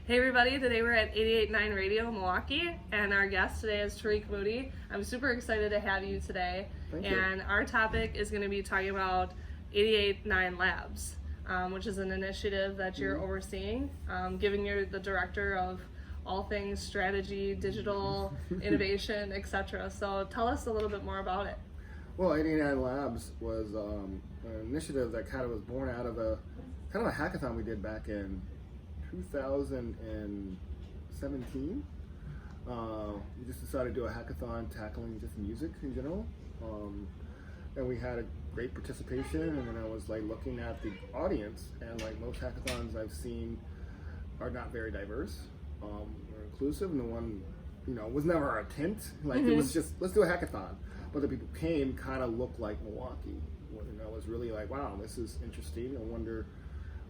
Hey everybody, today we're at 88.9 Radio Milwaukee, and our guest today is Tarik Moody. I'm super excited to have you today. Thank you. And our topic is going to be talking about 88.9 Labs, which is an initiative that you're overseeing, given you're the director of all things strategy, digital, innovation, etc. So tell us a little bit more about it. Well, 89 Labs was an initiative that kind of was born out of a hackathon we did back in 2017. We just decided to do a hackathon tackling just music in general. And we had a great participation, and then I was like looking at the audience, and like most hackathons I've seen are not very diverse or inclusive, and the one, was never our intent. Like it was just, let's do a hackathon. But the people came kind of looked like Milwaukee. It was really like, wow, this is interesting. I wonder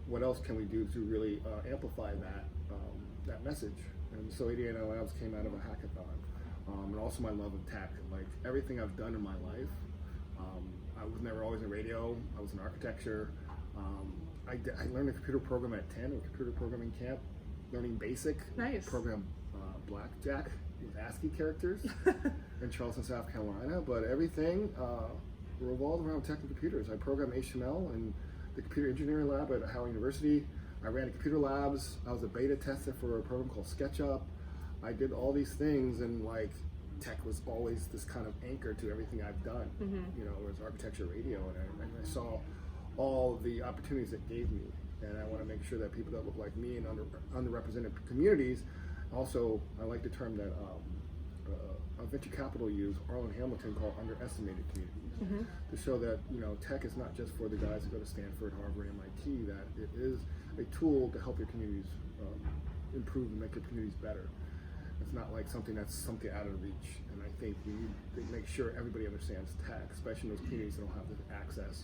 what else can we do to really amplify that message. And so 88 Labs came out of a hackathon. And also my love of tech. Like everything I've done in my life, I was never always in radio. I was in architecture. I learned a computer program at 10, a computer programming camp, learning BASIC. Nice. Program Blackjack with ASCII characters in Charleston, South Carolina. But everything revolved around tech and computers. I programmed HTML in the computer engineering lab at Howard University. I ran computer labs. I was a beta tester for a program called SketchUp. I did all these things, and like tech was always this kind of anchor to everything I've done. It was architecture, radio, and I saw all the opportunities it gave me. And I want to make sure that people that look like me in underrepresented communities. Also, I like the term that venture capital use, Arlen Hamilton, called underestimated communities, to show that tech is not just for the guys who go to Stanford, Harvard, MIT. That it is a tool to help your communities improve and make your communities better. It's not like something that's out of reach. And I think we need to make sure everybody understands tech, especially in those communities that don't have the access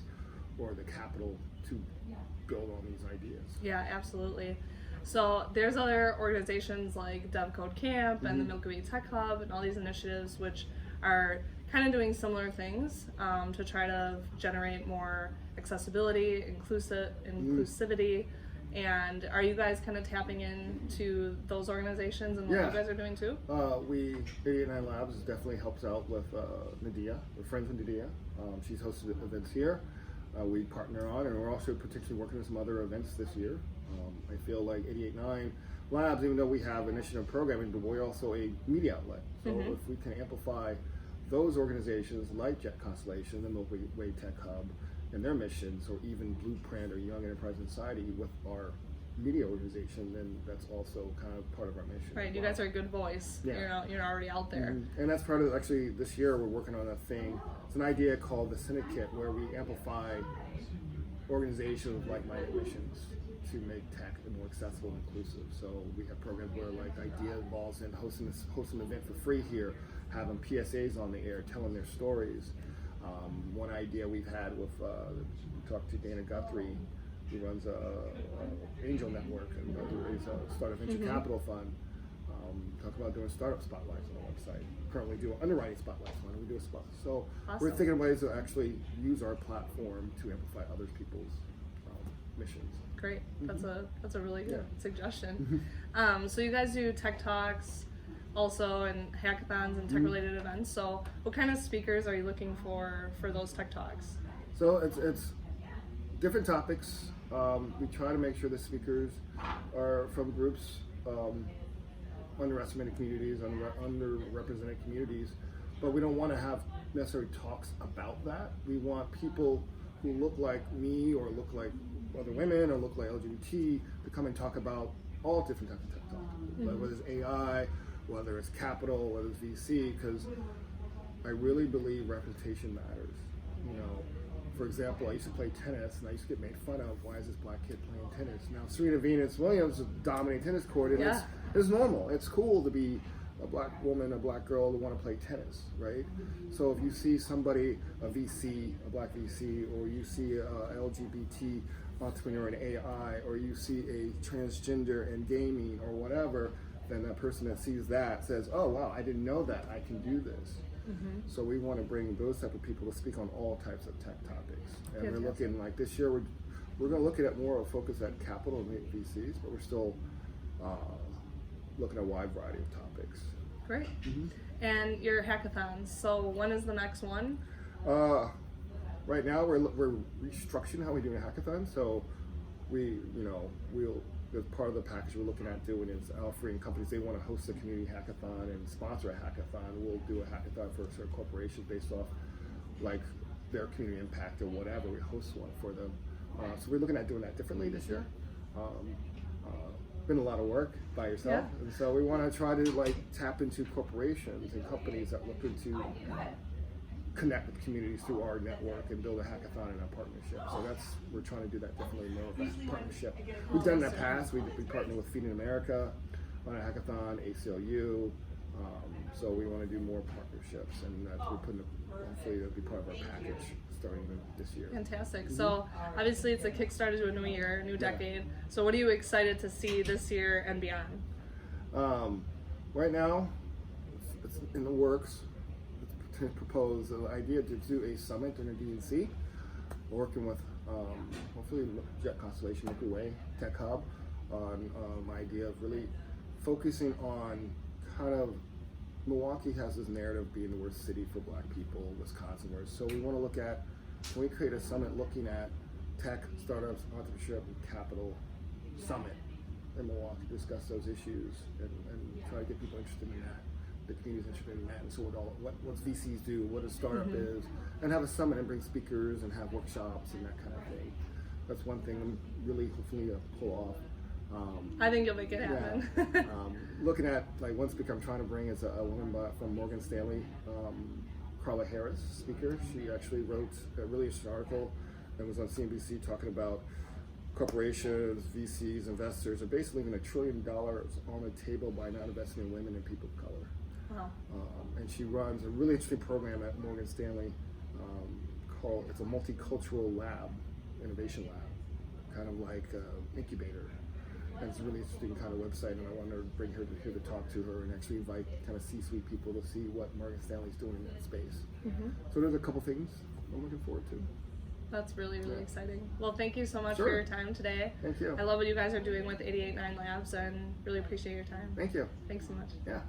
or the capital to build on these ideas. Yeah, absolutely. So there's other organizations like Dev Code Camp and the Milwaukee Tech Hub and all these initiatives which are kind of doing similar things to try to generate more accessibility, inclusivity. And are you guys kind of tapping into those organizations and what you guys are doing too? 89 Labs definitely helps out with Nadia. We're friends with Nadia. She's hosted events here. We partner on, and we're also potentially working on some other events this year. I feel like 88.9 Labs, even though we have initiative programming, but we're also a media outlet. So if we can amplify those organizations like Jet Constellation, the Milwaukee Tech Hub, and their missions, or even Blueprint or Young Enterprise Society with our media organization, then that's also kind of part of our mission. Right, you guys are a good voice. Yeah. You're already out there. And that's part of, actually, this year we're working on a thing. It's an idea called the Syndicate, where we amplify organizations with like-minded missions to make tech more accessible and inclusive. So we have programs where like idea involves in hosting an event for free here, having PSAs on the air, telling their stories. One idea we've had with, talked to Dana Guthrie, who runs Angel Network and is a startup venture capital fund. Talk about doing startup spotlights on the website. Currently do underwriting spotlights. Why don't we do a spot? So we're thinking of ways to actually use our platform to amplify other people's missions. Great, that's a really good suggestion. So you guys do tech talks also, and hackathons and tech related events. So what kind of speakers are you looking for those tech talks? So it's different topics. We try to make sure the speakers are from groups, underestimated communities, underrepresented communities, but we don't want to have necessarily talks about that. We want people who look like me or look like other women or look like LGBT to come and talk about all different types of tech talk, whether it's AI, whether it's capital, whether it's VC, because I really believe representation matters. For example, I used to play tennis, and I used to get made fun of, why is this black kid playing tennis? Now, Serena Venus Williams is dominating tennis court, and it's normal. It's cool to be a black woman, a black girl to want to play tennis, right? So if you see somebody, a VC, a black VC, or you see a LGBT entrepreneur in AI, or you see a transgender in gaming or whatever, then that person that sees that says, oh wow, I didn't know that, I can do this. So we want to bring those type of people to speak on all types of tech topics. And we're looking like this year, we're going to look at it more of a focus at capital and VCs, but we're still looking at a wide variety of topics. Great. And your hackathons. So when is the next one? Right now we're restructuring how we do a hackathon. So we'll as part of the package we're looking at doing is offering companies they want to host a community hackathon and sponsor a hackathon. We'll do a hackathon for certain corporations based off like their community impact or whatever. We host one for them. So we're looking at doing that differently this year. Been a lot of work by yourself, and so we want to try to like tap into corporations and companies that looking to connect with communities through our network and build a hackathon in a partnership. So we're trying to do that differently, more of a partnership. We've done in the past. We partnered with Feeding America on a hackathon, ACLU. So we want to do more partnerships, and that's we're putting hopefully that'll be part of our package starting this year. Fantastic. So obviously it's a kickstart to a new year, new decade. So what are you excited to see this year and beyond? Right now, it's in the works. To propose an idea to do a summit in a DNC, working with hopefully Jet Constellation, Milky Way, Tech Hub, on my idea of really focusing on kind of Milwaukee has this narrative of being the worst city for Black people, Wisconsin worse. So we want to look at, when we create a summit looking at tech, startups, entrepreneurship, and capital summit in Milwaukee, discuss those issues and try to get people interested in that. The community's interested in that, and so what VCs do, what a startup is, and have a summit and bring speakers and have workshops and that kind of thing. That's one thing I'm really hopefully to pull off. I think you'll make it happen. Looking at like one speaker I'm trying to bring is a woman from Morgan Stanley, Carla Harris, speaker. She actually wrote a really interesting article that was on CNBC talking about corporations, VCs, investors are basically leaving $1 trillion on the table by not investing in women and people of color. Wow. And she runs a really interesting program at Morgan Stanley called, it's a multicultural lab, innovation lab, kind of like incubator. And it's a really interesting kind of website, and I want to bring her here to talk to her and actually invite kind of C-suite people to see what Morgan Stanley's doing in that space. So there's a couple things I'm looking forward to. That's really, really exciting. Well, thank you so much Sure. for your time today. Thank you. I love what you guys are doing with 889 Labs and really appreciate your time. Thank you. Thanks so much. Yeah.